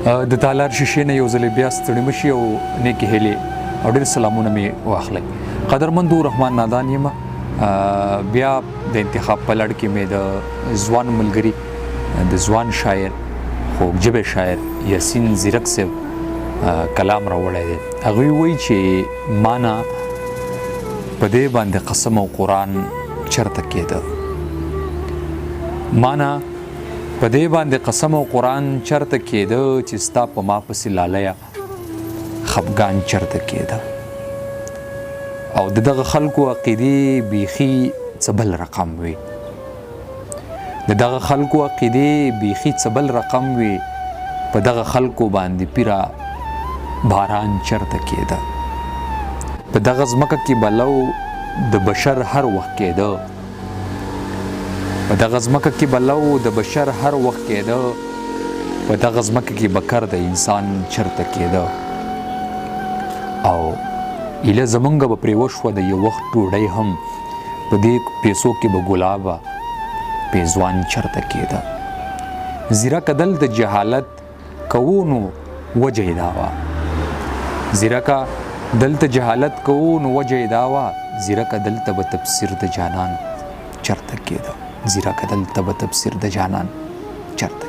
د تالار شیشې نه یو ځل بیا ستړي مشي او نیکې هیلې او ډېر سلامونه مې واخلئ. قدرمندو رحمان نادان یم. بیا د انتخاب په لړ کې مې د ځوان ملګري د ځوان شاعر خوږ ژبې شاعر یاسین زیرک صاحب کلام راوړی دی. هغوی وایي چې مانا په دې باندې قسم او قرآن چرته کېده، مانا په دې باندې قسم او قرآن چرته کېده چې ستا په ما پسې لالیه خفګان چرته کېده. او د دغه خلکو عقیدې بیخي څه بل رقم وي، د دغه خلکو عقیدې بیخي څه بل رقم وي. په دغه خلکو باندې پیره باران چرته کېده. په دغه ځمکه کې بلو د بشر هر وخت کېده، په دغه ځمکه کې بلو د بشر هر وخت کېده، په دغه ځمکه کې بکر د انسان چرته کېده. او ایله زمونږ به پرې وشوه د یو وخت ډوډۍ هم، په دې پیسو کې به ګلابه پیزوان چرته کېده. زیرکه دلته جهالت کوو نو وجه یې دا وه، زیرکه دلته جهالت کوو نو وجه یې دا وه، زیرکه دلته به تفسیر د جانان چرته کېده، زیرکه دلته به تفسیر د جانان چرته